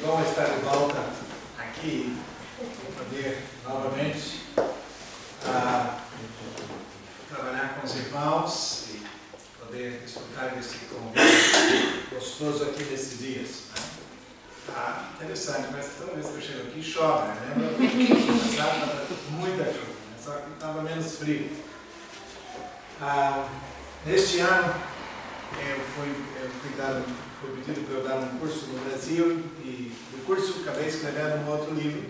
bom estar de volta aqui, poder novamente trabalhar com os irmãos e poder desfrutar desse convite gostoso aqui nesses dias. Interessante, mas toda vez que eu chego aqui chove, né? Estava muita chuva, né? Só que estava menos frio. Neste ano, foi pedido para eu dar um curso no Brasil e o curso acabei escrevendo um outro livro,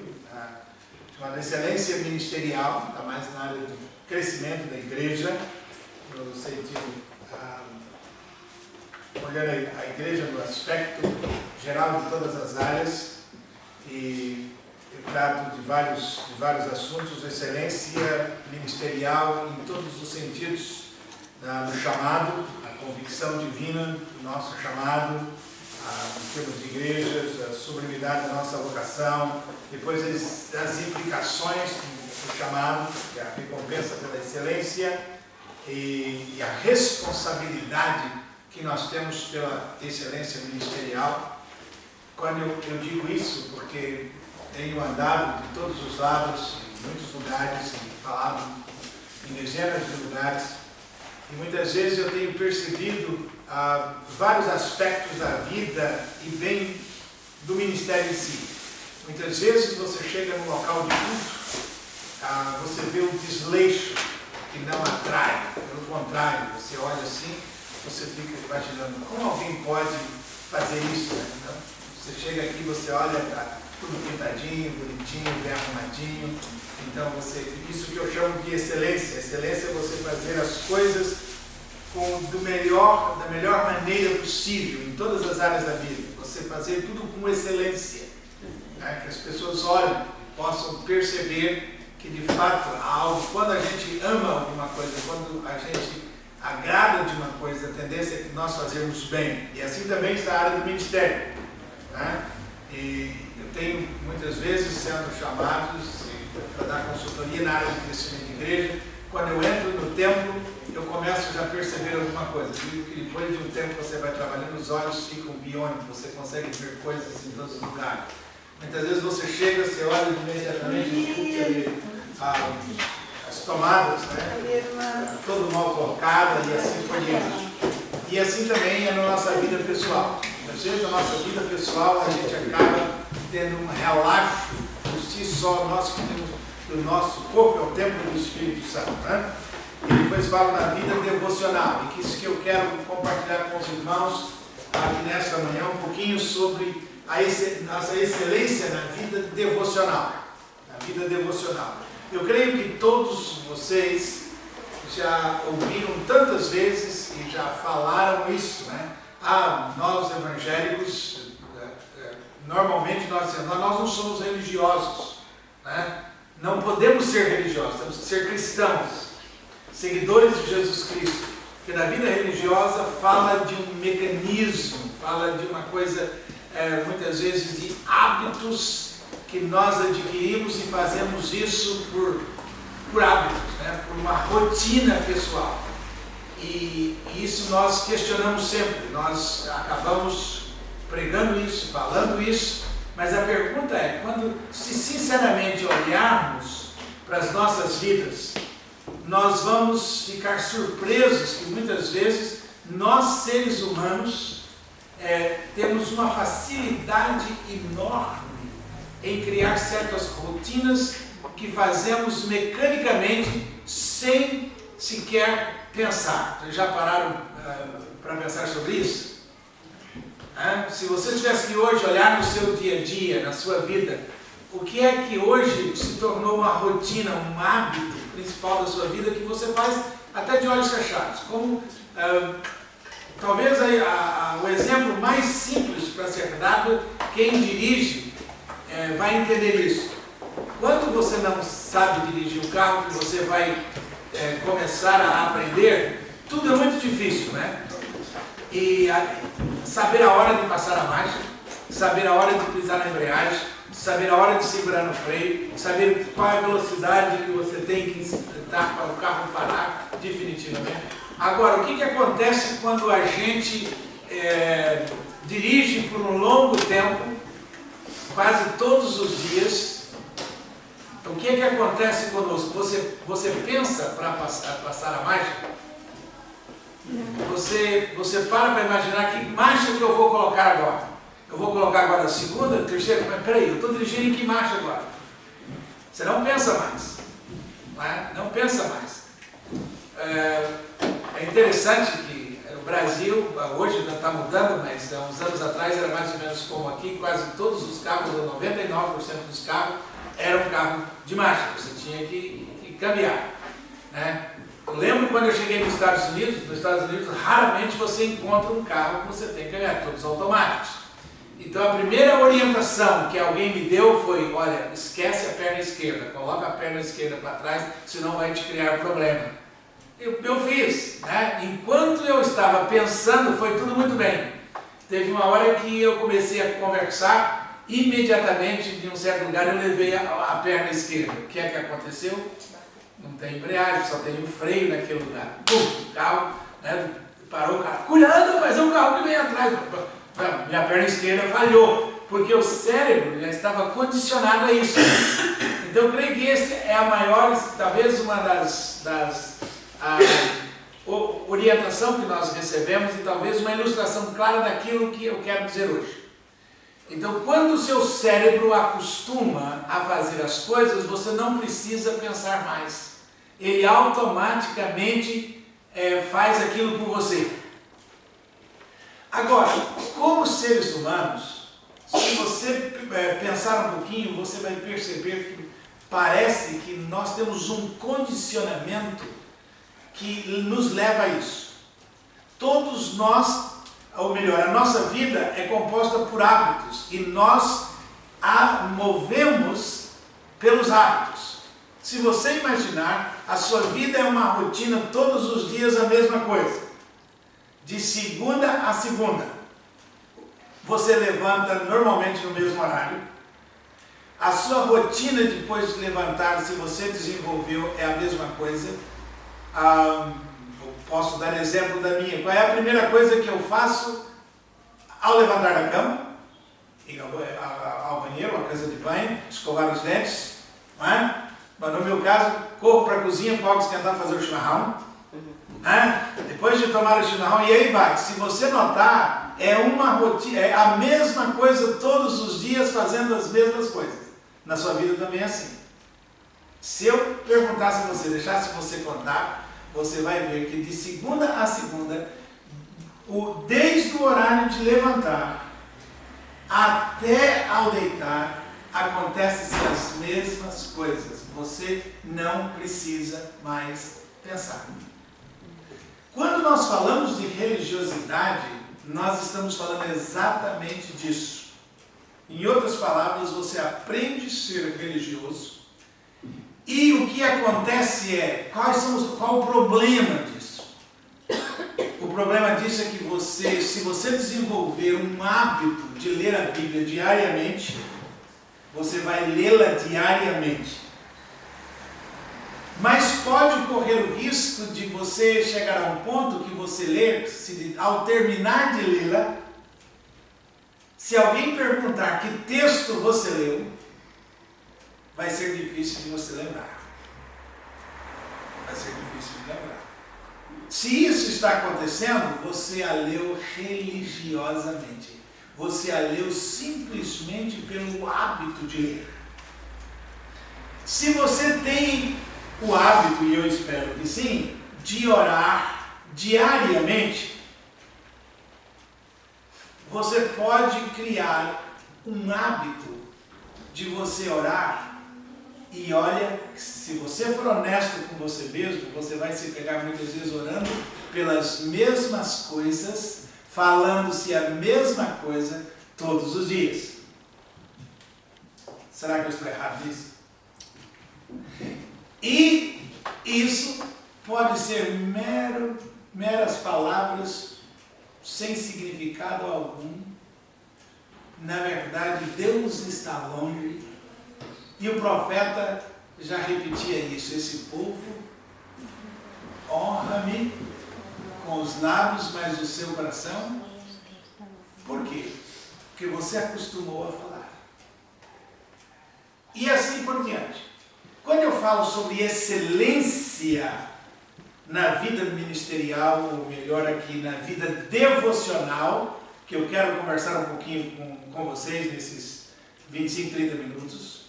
chamado Excelência Ministerial, está mais na área do crescimento da igreja, no sentido, olhando a igreja no aspecto geral de todas as áreas, e eu trato de vários assuntos, excelência ministerial em todos os sentidos, no chamado, a convicção divina do nosso chamado, em termos de igrejas, a sublimidade da nossa vocação, depois as implicações do chamado, que é a recompensa pela excelência e a responsabilidade que nós temos pela excelência ministerial. Quando eu digo isso, porque tenho andado de todos os lados, em muitos lugares, e falado em dezenas de lugares, e muitas vezes eu tenho percebido vários aspectos da vida e bem do ministério em si. Muitas vezes você chega num local de culto, você vê um desleixo que não atrai, pelo contrário, você olha assim, você fica imaginando como alguém pode fazer isso, né? Então, você chega aqui, você olha, está tudo pintadinho, bonitinho, bem arrumadinho. Então, isso que eu chamo de excelência. Excelência é você fazer as coisas da melhor maneira possível, em todas as áreas da vida. Você fazer tudo com excelência. Né? Que as pessoas olhem e possam perceber que, de fato, há algo. Quando a gente ama alguma coisa, quando a gente agrada de uma coisa, a tendência é que nós fazemos bem. E assim também está a área do ministério. Né? E eu tenho, muitas vezes, sendo chamados para dar consultoria na área de crescimento de igreja. Quando eu entro no templo, eu começo já a perceber alguma coisa. Digo que depois de um tempo você vai trabalhando, os olhos ficam biônicos, você consegue ver coisas em todos os lugares. Muitas vezes você chega, você olha imediatamente as tomadas, né? Todo mal colocado e assim por diante. E assim também é na nossa vida pessoal. Às vezes na nossa vida pessoal a gente acaba tendo um relaxo por si só, nós que temos do nosso corpo é o templo do Espírito Santo, né? E depois falo na vida devocional, e que isso que eu quero compartilhar com os irmãos aqui nesta manhã, um pouquinho sobre nossa excelência na vida devocional. Na vida devocional. Eu creio que todos vocês já ouviram tantas vezes e já falaram isso, né? Nós evangélicos, normalmente nós não somos religiosos, né? Não podemos ser religiosos, temos que ser cristãos, seguidores de Jesus Cristo, porque na vida religiosa fala de um mecanismo, fala de uma coisa, muitas vezes, de hábitos que nós adquirimos e fazemos isso por hábitos, né? Por uma rotina pessoal. E isso nós questionamos sempre, nós acabamos pregando isso, falando isso, mas a pergunta é, se sinceramente olharmos para as nossas vidas, nós vamos ficar surpresos que muitas vezes nós, seres humanos, temos uma facilidade enorme em criar certas rotinas que fazemos mecanicamente sem sequer pensar. Vocês já pararam para pensar sobre isso? Se você tivesse que hoje olhar no seu dia a dia, na sua vida, o que é que hoje se tornou uma rotina, um hábito principal da sua vida que você faz até de olhos fechados? Como, talvez o exemplo mais simples para ser dado, quem dirige vai entender isso. Quando você não sabe dirigir o carro que você vai começar a aprender, tudo é muito difícil, né? E saber a hora de passar a marcha, saber a hora de pisar na embreagem, saber a hora de segurar no freio, saber qual é a velocidade que você tem que dar para o carro parar definitivamente. Agora, o que acontece quando a gente dirige por um longo tempo quase todos os dias, o que acontece conosco? Você pensa para passar a marcha? Você para imaginar que marcha que eu vou colocar agora. Eu vou colocar agora a segunda, a terceira, mas peraí, eu estou dirigindo em que marcha agora? Você não pensa mais. Não pensa mais. É interessante que o Brasil, hoje já está mudando, mas há uns anos atrás era mais ou menos como aqui, quase todos os carros, 99% dos carros, era um carro de marcha, você tinha que cambiar. Né? Eu lembro quando eu cheguei nos Estados Unidos, raramente você encontra um carro que você tem que cambiar, todos automáticos. Então a primeira orientação que alguém me deu foi, olha, esquece a perna esquerda, coloca a perna esquerda para trás, senão vai te criar problema. Eu fiz, né? Enquanto eu estava pensando, foi tudo muito bem. Teve uma hora que eu comecei a conversar, imediatamente, de um certo lugar, eu levei a perna esquerda. O que é que aconteceu? Não tem embreagem, só tem um freio naquele lugar. O carro, né, parou o carro. Cuidado, mas é um carro que vem atrás. Minha perna esquerda falhou, porque o cérebro já estava condicionado a isso. Então eu creio que essa é a maior, talvez uma das orientação que nós recebemos e talvez uma ilustração clara daquilo que eu quero dizer hoje. Então, quando o seu cérebro acostuma a fazer as coisas, você não precisa pensar mais. Ele automaticamente faz aquilo por você. Agora, como seres humanos, se você pensar um pouquinho, você vai perceber que parece que nós temos um condicionamento que nos leva a isso. Todos nós, ou melhor, a nossa vida é composta por hábitos e nós a movemos pelos hábitos. Se você imaginar, a sua vida é uma rotina, todos os dias a mesma coisa. De segunda a segunda. Você levanta normalmente no mesmo horário. A sua rotina depois de levantar, se você desenvolveu, é a mesma coisa. Eu posso dar exemplo da minha. Qual é a primeira coisa que eu faço ao levantar da cama? Ir ao banheiro, à casa de banho, escovar os dentes. Não é? Mas no meu caso, corro para a cozinha, para esquentar, fazer o chimarrão. Depois de tomar o chimarrão, e aí vai. Se você notar, é uma rotina, é a mesma coisa todos os dias, fazendo as mesmas coisas. Na sua vida também é assim. Se eu perguntasse a você, deixasse você contar, você vai ver que de segunda a segunda, desde o horário de levantar até ao deitar, acontecem as mesmas coisas. Você não precisa mais pensar. Quando nós falamos de religiosidade, nós estamos falando exatamente disso. Em outras palavras, você aprende a ser religioso e o que acontece é, qual o problema disso? O problema disso é que se você desenvolver um hábito de ler a Bíblia diariamente, você vai lê-la diariamente. Mas pode correr o risco de você chegar a um ponto que você lê, ao terminar de lê-la, se alguém perguntar que texto você leu, vai ser difícil de você lembrar. Vai ser difícil de lembrar. Se isso está acontecendo, você a leu religiosamente. Você a leu simplesmente pelo hábito de ler. Se você tem o hábito, e eu espero que sim, de orar diariamente, você pode criar um hábito de você orar e olha, se você for honesto com você mesmo, você vai se pegar muitas vezes orando pelas mesmas coisas, falando-se a mesma coisa todos os dias. Será que eu estou errado nisso? E isso pode ser meras palavras sem significado algum. Na verdade, Deus está longe. E o profeta já repetia isso. Esse povo honra-me com os lábios, mas o seu coração. Por quê? Porque você acostumou a falar. e assim por diante. Quando eu falo sobre excelência na vida ministerial, ou melhor aqui, na vida devocional, que eu quero conversar um pouquinho com vocês nesses 25, 30 minutos,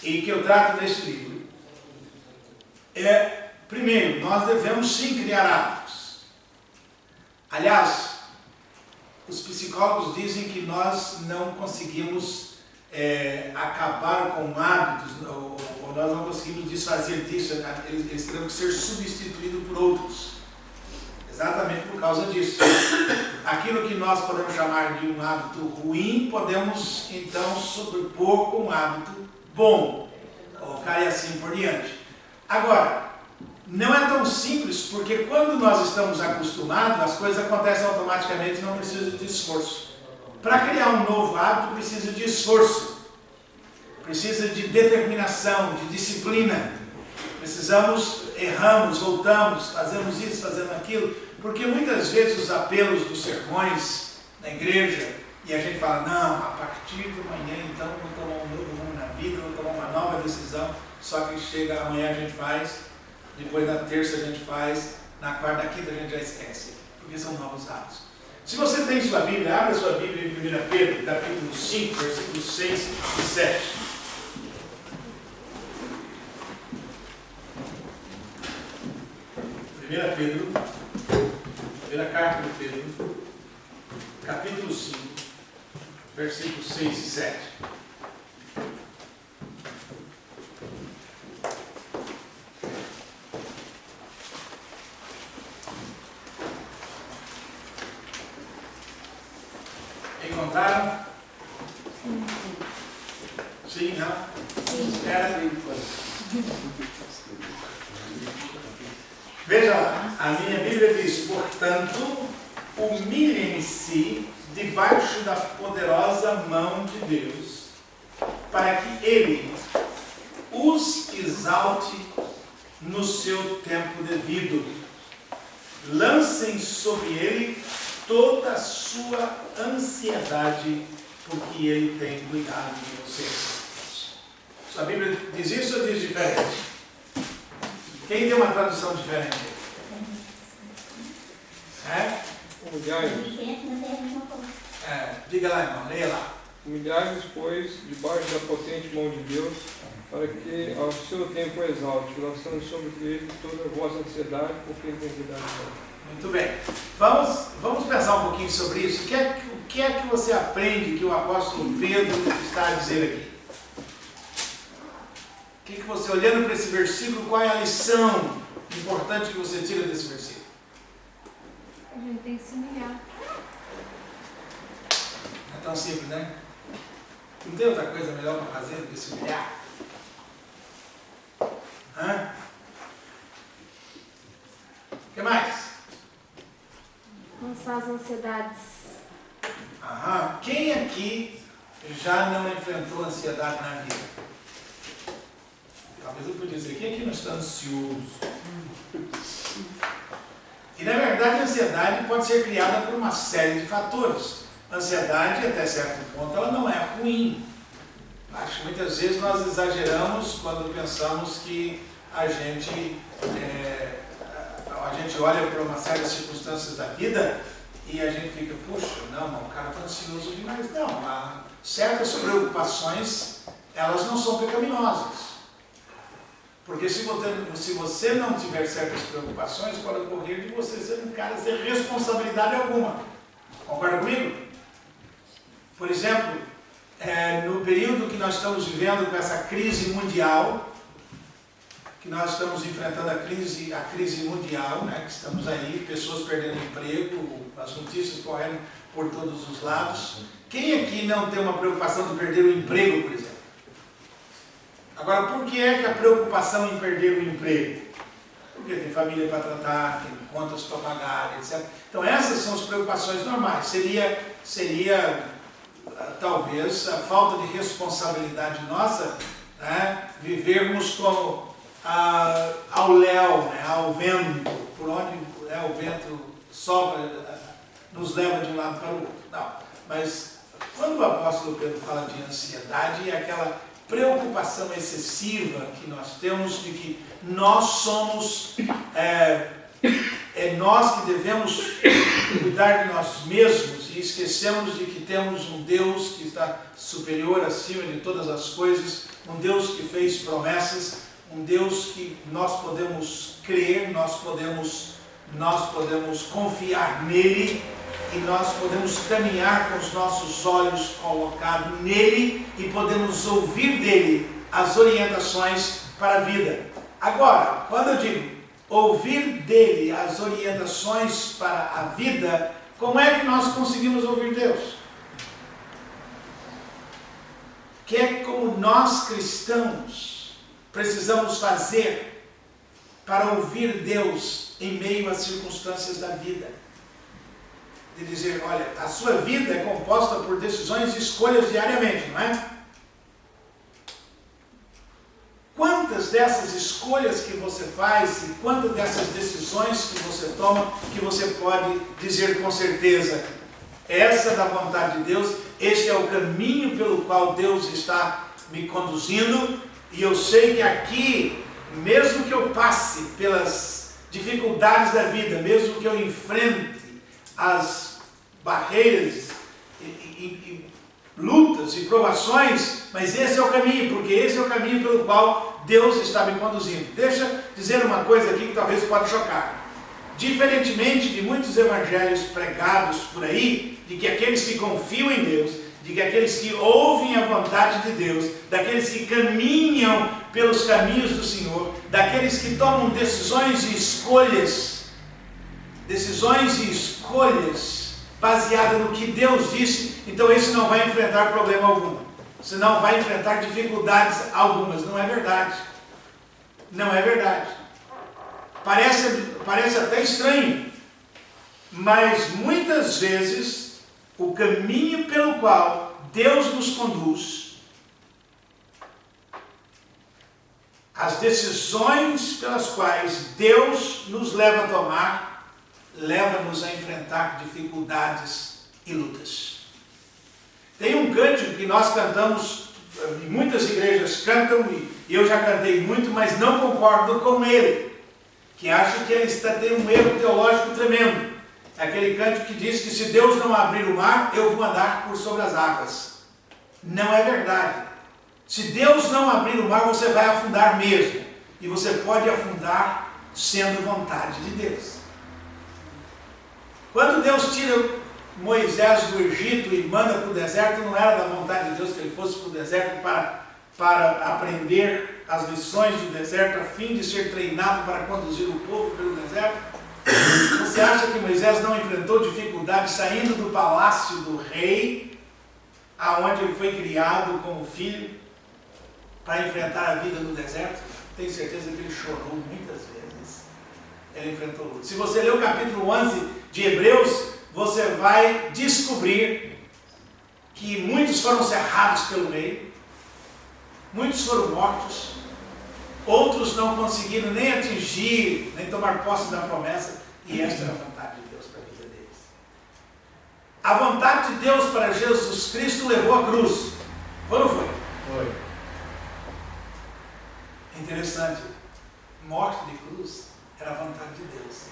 e que eu trato neste livro, primeiro, nós devemos sim criar hábitos. Aliás, os psicólogos dizem que nós não conseguimos acabar com hábitos, ou nós não conseguimos desfazer disso, eles terão que ser substituídos por outros. Exatamente por causa disso. Aquilo que nós podemos chamar de um hábito ruim, podemos então sobrepor com um hábito bom, colocar e assim por diante. Agora, não é tão simples, porque quando nós estamos acostumados, as coisas acontecem automaticamente e não precisa de esforço. Para criar um novo hábito, precisa de esforço, precisa de determinação, de disciplina. Precisamos, erramos, voltamos, fazemos isso, fazemos aquilo, porque muitas vezes os apelos dos sermões na igreja, e a gente fala, não, a partir de amanhã então vou tomar um novo rumo na vida, vou tomar uma nova decisão, só que chega amanhã a gente faz, depois na terça a gente faz, na quarta, na quinta a gente já esquece, porque são novos hábitos. Se você tem sua Bíblia, abra sua Bíblia em 1 Pedro, capítulo 5, versículos 6 e 7. 1 Pedro, primeira carta de Pedro, capítulo 5, versículos 6 e 7. Encontraram? Sim, não? Sim. Espera. Veja lá, a minha Bíblia diz, portanto, humilhem-se debaixo da poderosa mão de Deus, para que Ele os exalte no seu tempo devido. Lancem sobre Ele toda a sua ansiedade, porque Ele tem cuidado de vocês. Sua Bíblia diz isso ou diz diferente? Quem tem uma tradução diferente? Humilhai-vos. Diga lá, irmão, leia lá. Humilhai-vos, pois, debaixo da potente mão de Deus, para que ao seu tempo exalte, lançando sobre ele toda a vossa ansiedade, porque ele tem cuidado de vós. Muito bem. Vamos pensar um pouquinho sobre isso. O que é que você aprende que o apóstolo Pedro está a dizer aqui? O que você, olhando para esse versículo, qual é a lição importante que você tira desse versículo? A gente tem que se humilhar. Não é tão simples, né? Não tem outra coisa melhor para fazer do que se humilhar? O que mais? Lançar as ansiedades. Quem aqui já não enfrentou ansiedade na vida? Talvez eu podia dizer, quem aqui não está ansioso? E na verdade a ansiedade pode ser criada por uma série de fatores. A ansiedade, até certo ponto, ela não é ruim. Acho que muitas vezes nós exageramos quando pensamos que a gente olha para uma série de circunstâncias da vida e a gente fica, puxa, não, o cara está ansioso demais. Não, certas preocupações, elas não são pecaminosas. Porque se você não tiver certas preocupações, pode ocorrer de você ser um cara sem responsabilidade alguma. Concorda comigo? Por exemplo, no período que nós estamos vivendo com essa crise mundial, que nós estamos enfrentando a crise mundial, né, que estamos aí, pessoas perdendo emprego, as notícias correndo por todos os lados. Quem aqui não tem uma preocupação de perder o emprego, por exemplo? Agora, por que é que a preocupação em perder o emprego? Porque tem família para tratar, tem contas para pagar, etc. Então, essas são as preocupações normais. Seria talvez, a falta de responsabilidade nossa, né, vivermos ao léu, né, ao vento, por onde o vento sopra, nos leva de um lado para o outro. Não, mas quando o apóstolo Pedro fala de ansiedade, é aquela preocupação excessiva que nós temos de que nós somos, nós que devemos cuidar de nós mesmos e esquecemos de que temos um Deus que está superior, acima de todas as coisas, um Deus que fez promessas, um Deus que nós podemos crer, nós podemos confiar nele e nós podemos caminhar com os nossos olhos colocados nele e podemos ouvir dele as orientações para a vida. Agora, quando eu digo ouvir dele as orientações para a vida, como é que nós conseguimos ouvir Deus? Que é como nós cristãos precisamos fazer para ouvir Deus em meio às circunstâncias da vida. De dizer, olha, a sua vida é composta por decisões e escolhas diariamente, não é? Quantas dessas escolhas que você faz e quantas dessas decisões que você toma que você pode dizer com certeza, essa é da vontade de Deus, este é o caminho pelo qual Deus está me conduzindo e eu sei que aqui, mesmo que eu passe pelas dificuldades da vida, mesmo que eu enfrente as barreiras e lutas e provações, mas esse é o caminho, porque esse é o caminho pelo qual Deus está me conduzindo. Deixa eu dizer uma coisa aqui que talvez pode chocar. Diferentemente de muitos evangelhos pregados por aí, de que aqueles que confiam em Deus, de que aqueles que ouvem a vontade de Deus, daqueles que caminham pelos caminhos do Senhor, daqueles que tomam decisões e escolhas baseadas no que Deus disse, então esse não vai enfrentar problema algum. Você não vai enfrentar dificuldades algumas. Não é verdade. Não é verdade. Parece até estranho, mas muitas vezes o caminho pelo qual Deus nos conduz, as decisões pelas quais Deus nos leva a tomar, leva-nos a enfrentar dificuldades e lutas. Tem um cântico que nós cantamos, muitas igrejas cantam, e eu já cantei muito, mas não concordo com ele, que acho que ele tem um erro teológico tremendo. É aquele cântico que diz que se Deus não abrir o mar, eu vou andar por sobre as águas. Não é verdade. Se Deus não abrir o mar, você vai afundar mesmo. E você pode afundar sendo vontade de Deus. Quando Deus tira Moisés do Egito e manda para o deserto, não era da vontade de Deus que ele fosse para o deserto para aprender as lições do deserto, a fim de ser treinado para conduzir o povo pelo deserto. Você acha que Moisés não enfrentou dificuldades saindo do palácio do rei, aonde ele foi criado como filho, para enfrentar a vida no deserto? Tenho certeza que ele chorou muitas vezes. Ele enfrentou luta. Se você ler o capítulo 11 de Hebreus, você vai descobrir que muitos foram cerrados pelo meio, muitos foram mortos, outros não conseguiram nem atingir, nem tomar posse da promessa, e esta era a vontade de Deus para a vida deles. A vontade de Deus para Jesus Cristo levou a cruz. Foi ou não foi? Foi. Interessante. Morte de cruz era a vontade de Deus.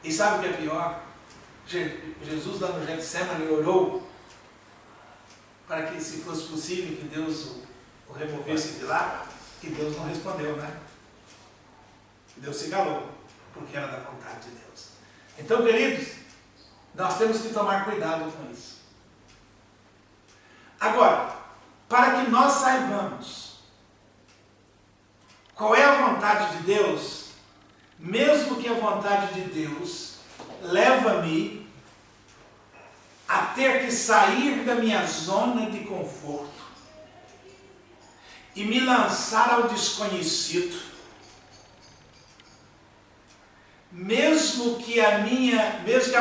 E sabe o que é pior? Jesus lá no Getsemane orou para que, se fosse possível, que Deus o removesse de lá, e Deus não respondeu, né? Deus se calou, porque era da vontade de Deus. Então, queridos, nós temos que tomar cuidado com isso. Agora, para que nós saibamos qual é a vontade de Deus, mesmo que a vontade de Deus leva-me a ter que sair da minha zona de conforto e me lançar ao desconhecido, mesmo que a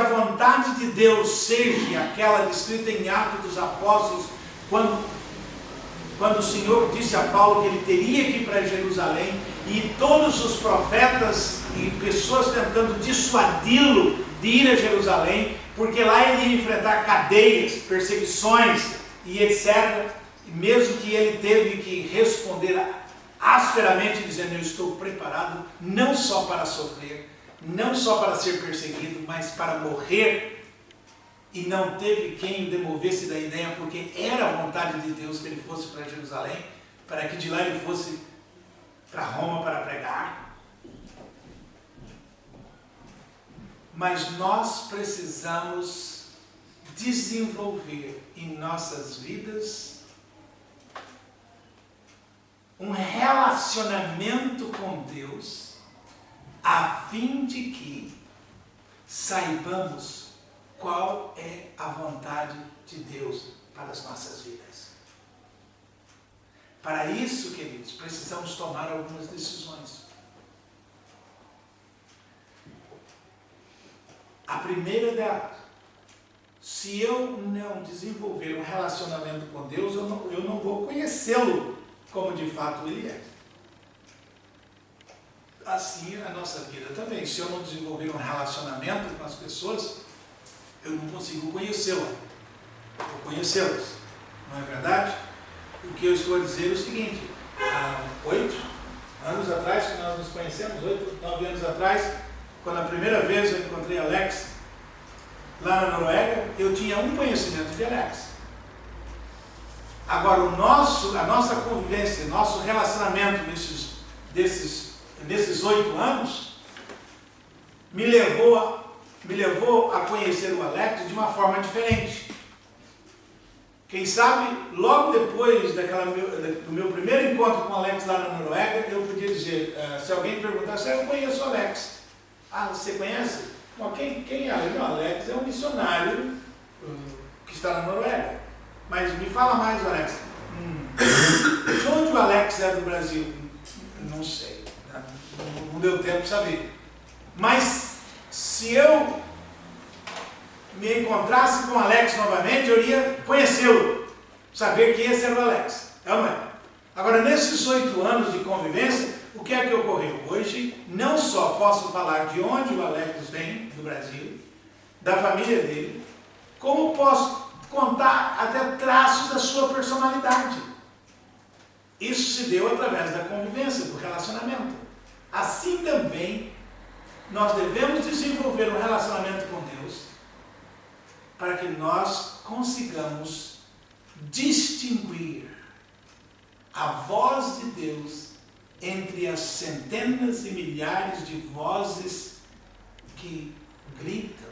vontade de Deus seja aquela descrita em Atos dos Apóstolos, quando o Senhor disse a Paulo que ele teria que ir para Jerusalém, e todos os profetas e pessoas tentando dissuadi-lo de ir a Jerusalém, porque lá ele ia enfrentar cadeias, perseguições e etc. E mesmo que ele teve que responder asperamente, dizendo: eu estou preparado não só para sofrer, não só para ser perseguido, mas para morrer. E não teve quem o demovesse da ideia, porque era a vontade de Deus que ele fosse para Jerusalém, para que de lá ele fosse para Roma para pregar. Mas nós precisamos desenvolver em nossas vidas um relacionamento com Deus, a fim de que saibamos qual é a vontade de Deus para as nossas vidas. Para isso, queridos, precisamos tomar algumas decisões. A primeira delas: se eu não desenvolver um relacionamento com Deus, eu não vou conhecê-lo como de fato Ele é. Assim a nossa vida também. Se eu não desenvolver um relacionamento com as pessoas, eu não consigo conhecê-las. Não é verdade? O que eu estou a dizer é o seguinte: há 8 anos atrás, que nós nos conhecemos, 8, 9 anos atrás, quando a primeira vez eu encontrei Alex lá na Noruega, eu tinha um conhecimento de Alex. Agora, a nossa convivência, nosso relacionamento nesses 8 anos me levou a conhecer o Alex de uma forma diferente. Quem sabe, logo depois do meu primeiro encontro com o Alex lá na Noruega, eu podia dizer, se alguém perguntasse: eu conheço o Alex. Ah, você conhece? Bom, quem é? Não, Alex é um missionário que está na Noruega. Mas me fala mais, Alex. De onde o Alex é do Brasil? Não sei. Não deu tempo de saber. Mas se eu me encontrasse com o Alex novamente, eu iria conhecê-lo, saber que esse era o Alex. É ou não é? Agora, nesses 8 anos de convivência, o que é que ocorreu? Hoje, não só posso falar de onde o Alex vem, do Brasil, da família dele, como posso contar até traços da sua personalidade. Isso se deu através da convivência, do relacionamento. Assim também, nós devemos desenvolver um relacionamento com Deus, para que nós consigamos distinguir a voz de Deus entre as centenas e milhares de vozes que gritam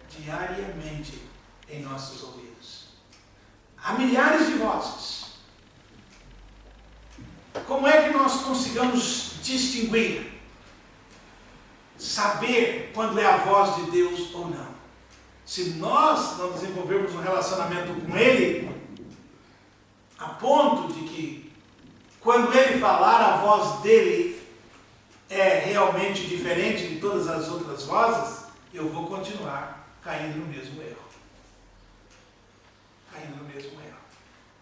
diariamente em nossos ouvidos. Há milhares de vozes. Como é que nós consigamos distinguir, saber quando é a voz de Deus ou não? Se nós não desenvolvermos um relacionamento com Ele, a ponto de que, quando Ele falar, a voz dele é realmente diferente de todas as outras vozes, eu vou continuar caindo no mesmo erro.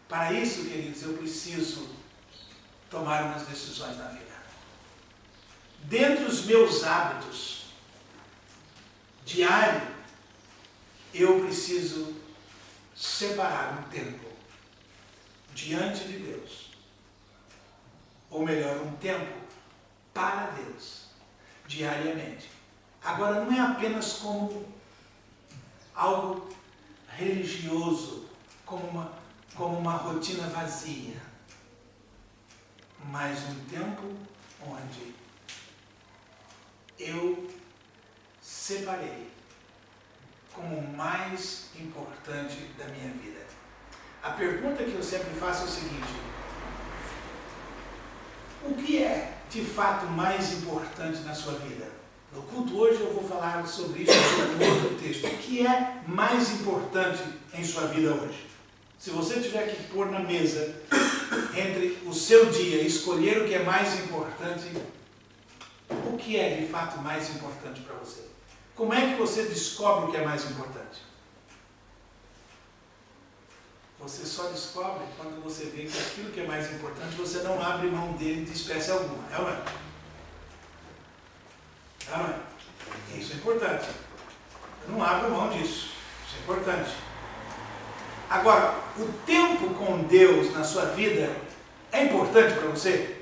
Para isso, queridos, eu preciso tomar umas decisões na vida. Dentre os meus hábitos diários, eu preciso separar um tempo diante de Deus. Ou melhor, um tempo para Deus, diariamente. Agora, não é apenas como algo religioso, como uma rotina vazia, mas um tempo onde eu separei como o mais importante da minha vida. A pergunta que eu sempre faço é o seguinte: o que é de fato mais importante na sua vida? No culto hoje eu vou falar sobre isso em outro texto. O que é mais importante em sua vida hoje? Se você tiver que pôr na mesa entre o seu dia e escolher o que é mais importante, o que é de fato mais importante para você? Como é que você descobre o que é mais importante? Você só descobre quando você vê que aquilo que é mais importante, você não abre mão dele de espécie alguma. É ou não é? É ou não é? Isso é importante. Eu não abro mão disso. Isso é importante. Agora, o tempo com Deus na sua vida é importante para você?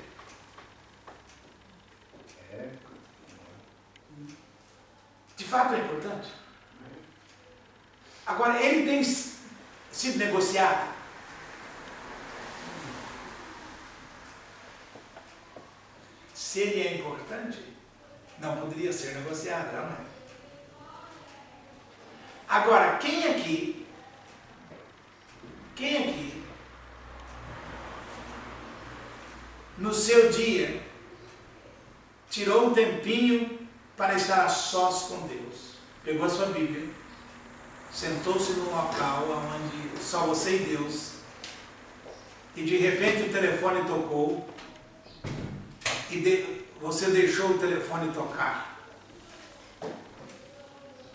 De fato é importante. Agora, ele tem sido negociado. Se ele é importante, não poderia ser negociado, não é? Agora, quem aqui, no seu dia, tirou um tempinho para estar a sós com Deus? Pegou a sua Bíblia, sentou-se num local onde só você e Deus, e de repente o telefone tocou, e você deixou o telefone tocar,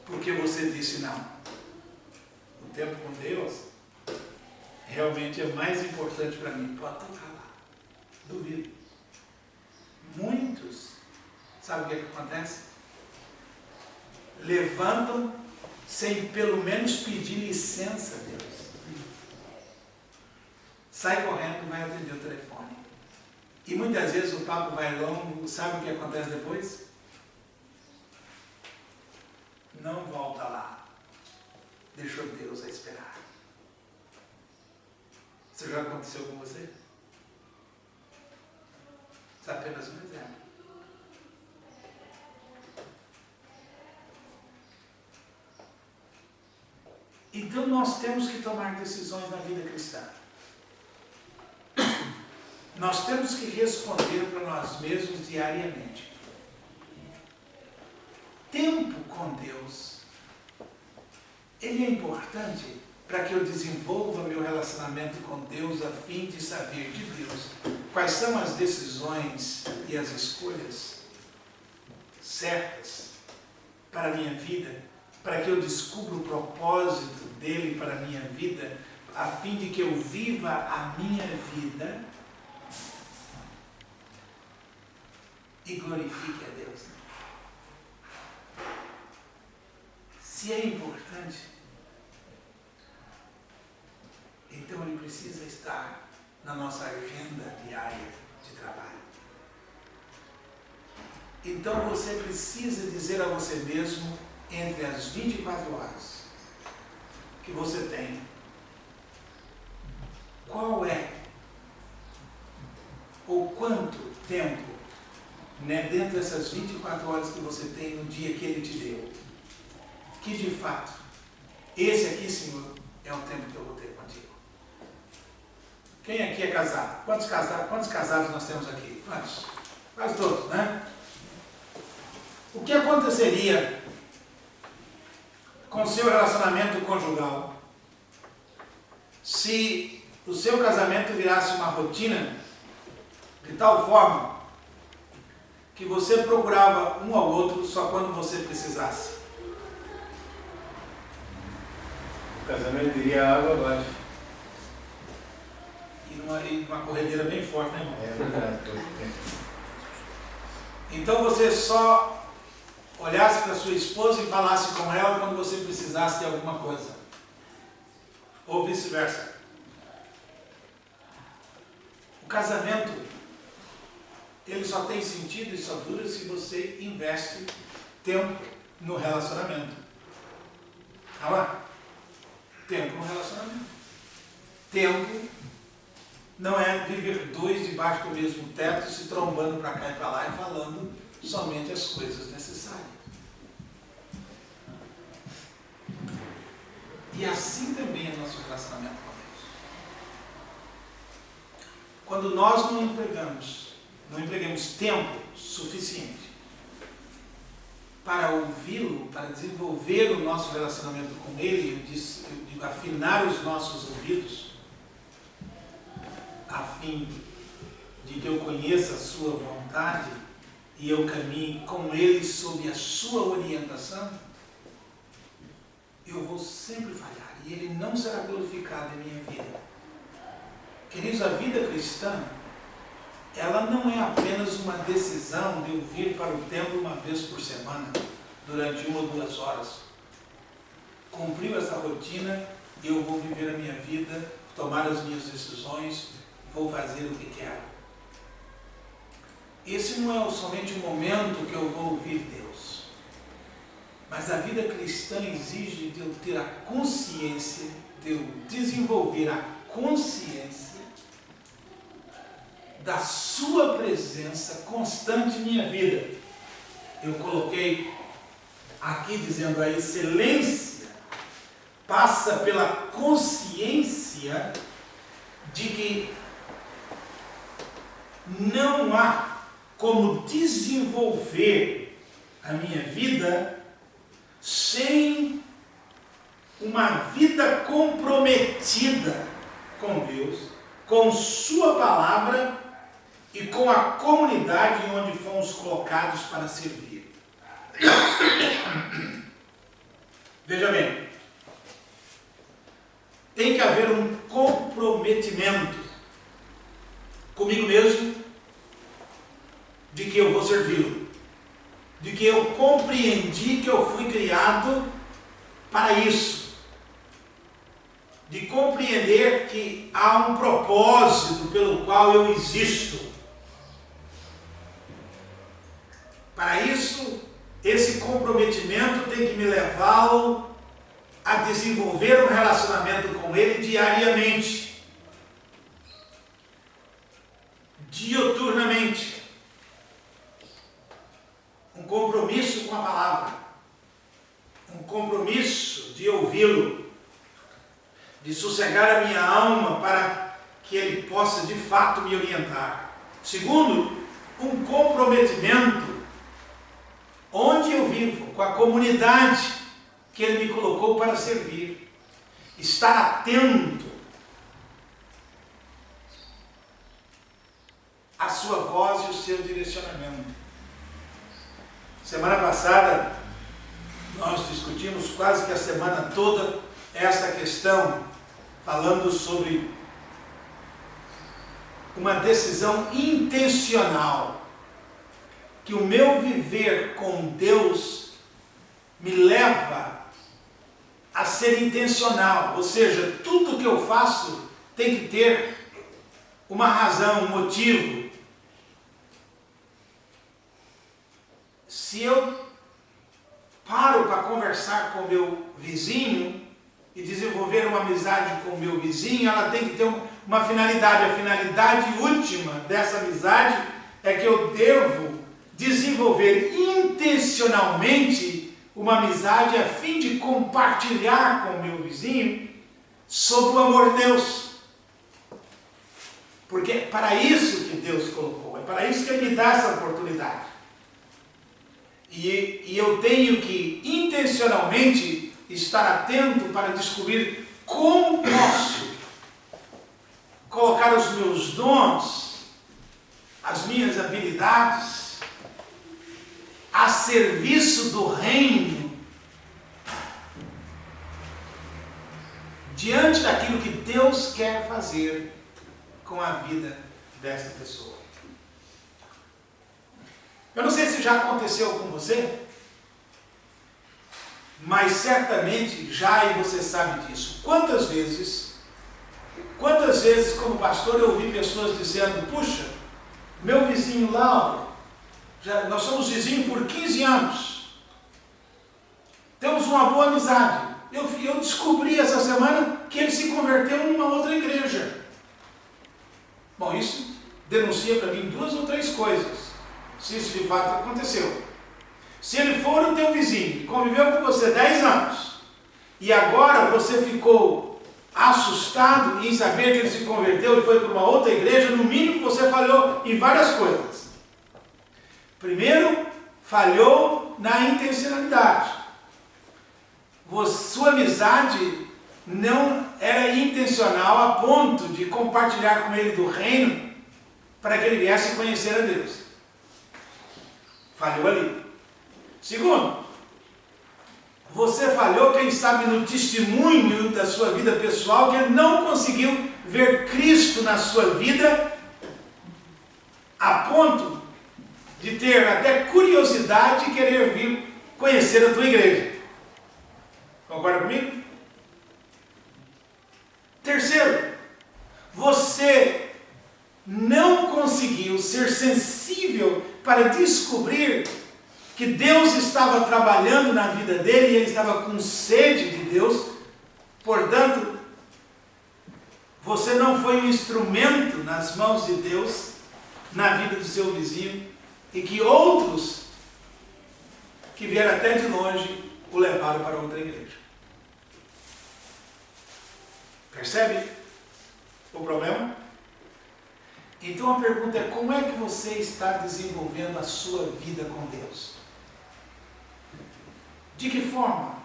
porque você disse não. O tempo com Deus realmente é mais importante para mim. Pode tocar lá, duvido. Muitos, sabe o que acontece? Levantam sem pelo menos pedir licença a Deus. Sai correndo e vai atender o telefone. E muitas vezes o papo vai longo, sabe o que acontece depois? Não volta lá. Deixou Deus a esperar. Isso já aconteceu com você? Isso é apenas um exemplo. Então nós temos que tomar decisões na vida cristã. Nós temos que responder para nós mesmos diariamente. Tempo com Deus, ele é importante para que eu desenvolva meu relacionamento com Deus a fim de saber de Deus quais são as decisões e as escolhas certas para a minha vida, para que eu descubra o propósito dele para a minha vida, a fim de que eu viva a minha vida e glorifique a Deus. Se é importante, então ele precisa estar na nossa agenda diária de trabalho. Então você precisa dizer a você mesmo, entre as 24 horas que você tem, qual é ou quanto tempo, dentro dessas 24 horas que você tem no dia que ele te deu, que de fato, esse aqui, Senhor, é o tempo que eu vou ter contigo. Quem aqui é casado? Quantos casados nós temos aqui? Quantos? Quase todos, né? O que aconteceria com o seu relacionamento conjugal se o seu casamento virasse uma rotina de tal forma que você procurava um ao outro só quando você precisasse? O casamento iria água abaixo. E numa corredeira bem forte, né, irmão? É verdade. Então você só olhasse para sua esposa e falasse com ela quando você precisasse de alguma coisa. Ou vice-versa. O casamento, ele só tem sentido e só dura se você investe tempo no relacionamento. Não é? Tempo no relacionamento. Tempo não é viver dois debaixo do mesmo teto, se trombando para cá e para lá e falando somente as coisas necessárias. E assim também é nosso relacionamento com Deus. Quando nós não empregamos tempo suficiente para ouvi-lo, para desenvolver o nosso relacionamento com Ele, eu digo, afinar os nossos ouvidos, a fim de que eu conheça a sua vontade e eu caminhe com Ele sob a sua orientação, eu vou sempre falhar e Ele não será glorificado em minha vida. Queridos, a vida cristã, ela não é apenas uma decisão de eu vir para o templo uma vez por semana, durante 1 ou 2 horas. Cumpriu essa rotina, eu vou viver a minha vida, tomar as minhas decisões, vou fazer o que quero. Esse não é somente o momento que eu vou ouvir Deus, mas a vida cristã exige de eu ter a consciência, de eu desenvolver a consciência da sua presença constante em minha vida. Eu coloquei aqui dizendo: a excelência passa pela consciência de que não há como desenvolver a minha vida sem uma vida comprometida com Deus, com sua palavra e com a comunidade onde fomos colocados para servir. Veja bem, tem que haver um comprometimento comigo mesmo, de que eu vou servi-lo, de que eu compreendi que eu fui criado para isso, de compreender que há um propósito pelo qual eu existo. Para isso, esse comprometimento tem que me levá-lo a desenvolver um relacionamento com Ele diariamente, diuturnamente. Um compromisso com a palavra, um compromisso de ouvi-lo, de sossegar a minha alma para que Ele possa de fato me orientar. Segundo, um comprometimento onde eu vivo, com a comunidade que Ele me colocou para servir. Estar atento à sua voz e o seu direcionamento. Semana passada, nós discutimos quase que a semana toda essa questão, falando sobre uma decisão intencional, que o meu viver com Deus me leva a ser intencional, ou seja, tudo que eu faço tem que ter uma razão, um motivo. Se eu paro para conversar com o meu vizinho e desenvolver uma amizade com o meu vizinho, ela tem que ter uma finalidade. A finalidade última dessa amizade é que eu devo desenvolver intencionalmente uma amizade a fim de compartilhar com o meu vizinho sobre o amor de Deus. Porque é para isso que Deus colocou, é para isso que Ele me dá essa oportunidade. E eu tenho que intencionalmente estar atento para descobrir como posso colocar os meus dons, as minhas habilidades, a serviço do reino, diante daquilo que Deus quer fazer com a vida dessa pessoa. Eu não sei se já aconteceu com você, mas certamente já, e você sabe disso. Quantas vezes, como pastor, eu ouvi pessoas dizendo: puxa, meu vizinho lá, nós somos vizinhos por 15 anos, temos uma boa amizade. Eu descobri essa semana que ele se converteu numa outra igreja. Bom, isso denuncia para mim 2 ou 3 coisas, se isso de fato aconteceu. Se ele for o teu vizinho, conviveu com você 10 anos, e agora você ficou assustado em saber que ele se converteu e foi para uma outra igreja, no mínimo você falhou em várias coisas. Primeiro, falhou na intencionalidade. Sua amizade não era intencional a ponto de compartilhar com ele do reino para que ele viesse conhecer a Deus. Falhou ali. Segundo, você falhou, quem sabe, no testemunho da sua vida pessoal, que ele não conseguiu ver Cristo na sua vida a ponto de ter até curiosidade de querer vir conhecer a tua igreja. Concorda comigo? Terceiro, você não conseguiu ser sensível para descobrir que Deus estava trabalhando na vida dele e ele estava com sede de Deus. Portanto, você não foi um instrumento nas mãos de Deus na vida do seu vizinho e que outros que vieram até de longe o levaram para outra igreja. Percebe o problema? Então a pergunta é: como é que você está desenvolvendo a sua vida com Deus? De que forma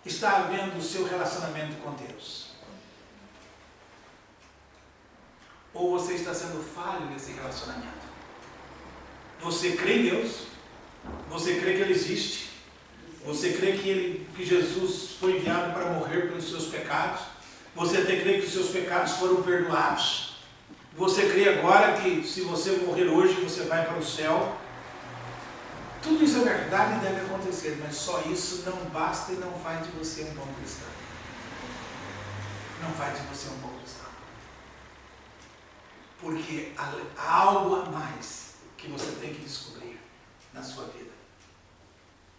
está havendo o seu relacionamento com Deus? Ou você está sendo falho nesse relacionamento? Você crê em Deus? Você crê que Ele existe? Você crê que Jesus foi enviado para morrer pelos seus pecados? Você crê que os seus pecados foram perdoados? Você crê agora que se você morrer hoje, você vai para o céu? Tudo isso é verdade e deve acontecer, mas só isso não basta e não faz de você um bom cristão. Não faz de você um bom cristão. Porque há algo a mais que você tem que descobrir na sua vida.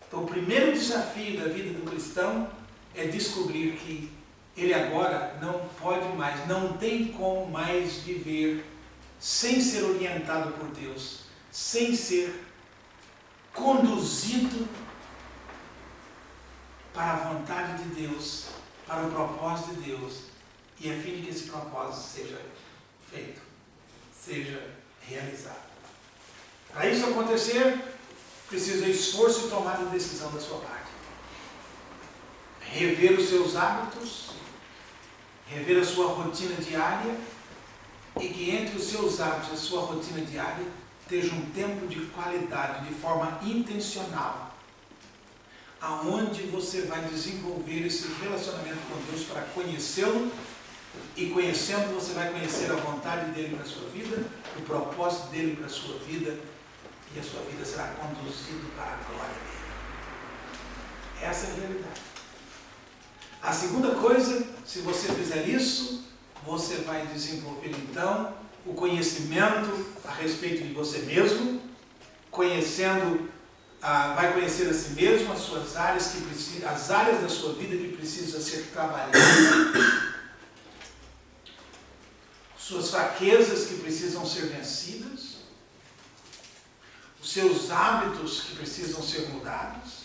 Então o primeiro desafio da vida do cristão é descobrir que ele agora não pode mais, não tem como mais viver sem ser orientado por Deus, sem ser conduzido para a vontade de Deus, para o propósito de Deus, e a fim de que esse propósito seja feito, seja realizado. Para isso acontecer, precisa esforço e tomada de decisão da sua parte. Rever os seus hábitos, rever a sua rotina diária, e que entre os seus hábitos e a sua rotina diária esteja um tempo de qualidade, de forma intencional, aonde você vai desenvolver esse relacionamento com Deus para conhecê-lo, e conhecendo você vai conhecer a vontade dele para a sua vida, o propósito dele para a sua vida, e a sua vida será conduzida para a glória dele. Essa é a realidade. A segunda coisa, se você fizer isso, você vai desenvolver então o conhecimento a respeito de você mesmo, vai conhecer a si mesmo, as suas áreas as áreas da sua vida que precisam ser trabalhadas, suas fraquezas que precisam ser vencidas, os seus hábitos que precisam ser mudados.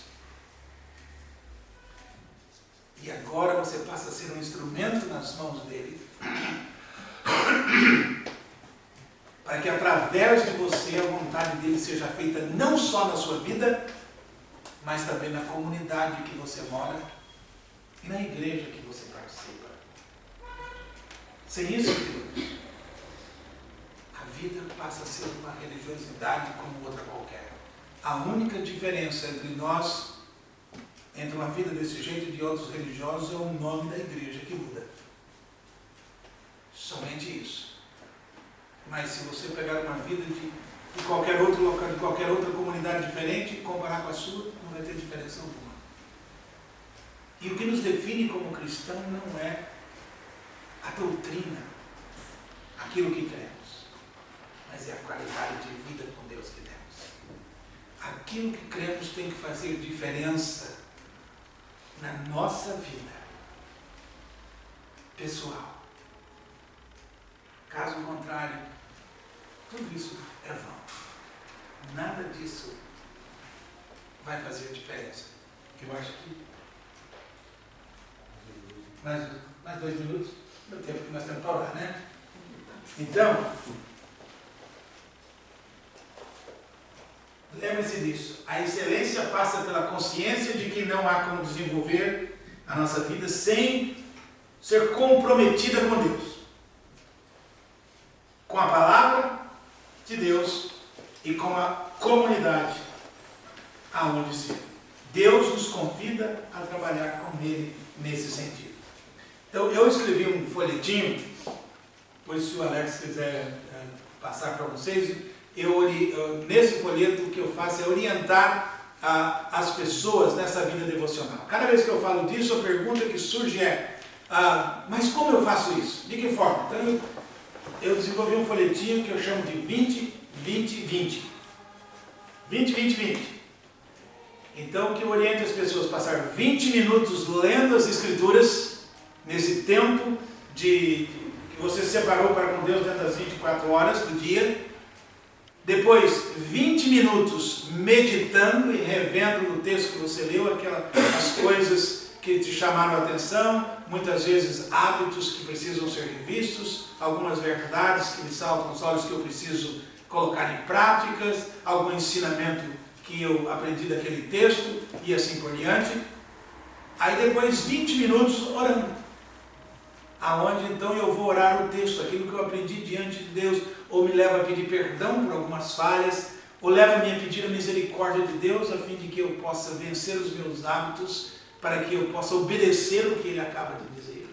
E agora você passa a ser um instrumento nas mãos dele, para que através de você a vontade dele seja feita não só na sua vida, mas também na comunidade que você mora e na igreja que você participa. Sem isso, queridos, a vida passa a ser uma religiosidade como outra qualquer. A única diferença entre uma vida desse jeito e de outros religiosos é o nome da igreja que muda. Somente isso. Mas se você pegar uma vida de qualquer outro local, de qualquer outra comunidade diferente e comparar com a sua, não vai ter diferença alguma. E o que nos define como cristão não é a doutrina, aquilo que cremos, mas é a qualidade de vida com Deus que temos. Aquilo que cremos tem que fazer diferença na nossa vida pessoal. Caso contrário, tudo isso é vão. Nada disso vai fazer diferença. Eu acho que mais 2 minutos, no tempo que nós temos para orar, né? Então, lembre-se disso. A excelência passa pela consciência de que não há como desenvolver a nossa vida sem ser comprometida com Deus, com a palavra de Deus e com a comunidade aonde se Deus nos convida a trabalhar com Ele nesse sentido. Então, eu escrevi um folhetinho, depois se o Alex quiser passar para vocês, nesse folheto o que eu faço é orientar as pessoas nessa vida devocional. Cada vez que eu falo disso, a pergunta que surge é: Mas como eu faço isso? De que forma? Então eu desenvolvi um folhetinho que eu chamo de 20, 20, 20. 20, 20, 20. Então, que eu oriento as pessoas a passar 20 minutos lendo as Escrituras, nesse tempo que você separou para com Deus dentro das 24 horas do dia. Depois, 20 minutos meditando e revendo no texto que você leu, as coisas que te chamaram a atenção, muitas vezes hábitos que precisam ser revistos, algumas verdades que me saltam aos olhos que eu preciso colocar em práticas, algum ensinamento que eu aprendi daquele texto e assim por diante. Aí depois 20 minutos orando, aonde então eu vou orar o texto, aquilo que eu aprendi diante de Deus, ou me leva a pedir perdão por algumas falhas, ou leva-me a pedir a misericórdia de Deus, a fim de que eu possa vencer os meus hábitos, para que eu possa obedecer o que Ele acaba de dizer.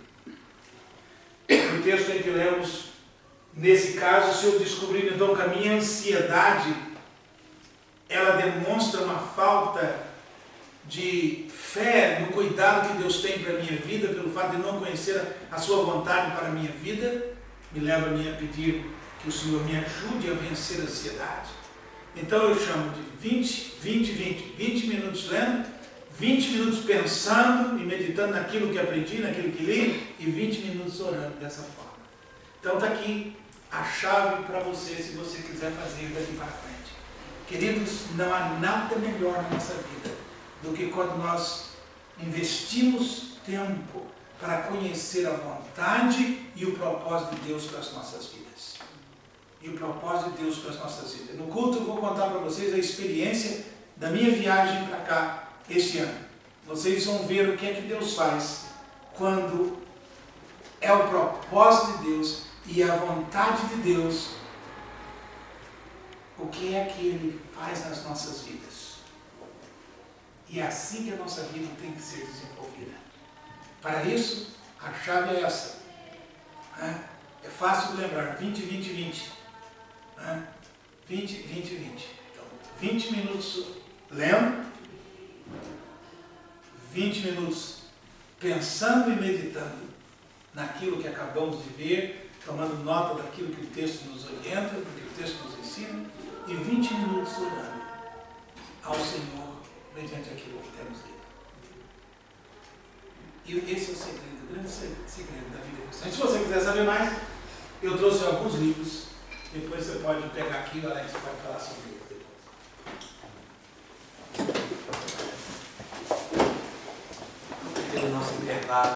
No texto em que lemos, nesse caso, se eu descobrir então que a minha ansiedade, ela demonstra uma falta de fé no cuidado que Deus tem para a minha vida, pelo fato de não conhecer a sua vontade para a minha vida, me leva-me a pedir que o Senhor me ajude a vencer a ansiedade. Então eu chamo de 20, 20, 20. 20 minutos lendo, 20 minutos pensando e meditando naquilo que aprendi, naquilo que li, e 20 minutos orando dessa forma. Então está aqui a chave para você, se você quiser fazer daqui para frente. Queridos, não há nada melhor na nossa vida do que quando nós investimos tempo para conhecer a vontade e o propósito de Deus para as nossas vidas. E o propósito de Deus para as nossas vidas. No culto eu vou contar para vocês a experiência da minha viagem para cá este ano. Vocês vão ver o que é que Deus faz quando é o propósito de Deus e a vontade de Deus, o que é que Ele faz nas nossas vidas. E é assim que a nossa vida tem que ser desenvolvida. Para isso, a chave é essa. É fácil de lembrar, 20, 20, 20. 20, 20, 20. Então, 20 minutos lendo, 20 minutos pensando e meditando naquilo que acabamos de ver, tomando nota daquilo que o texto nos orienta, do que o texto nos ensina, e 20 minutos orando ao Senhor mediante aquilo que temos lido. E esse é o segredo, o grande segredo da vida cristã. Se você quiser saber mais, eu trouxe alguns livros, depois você pode pegar aqui, o Alex pode falar sobre isso depois. Nosso intervalo.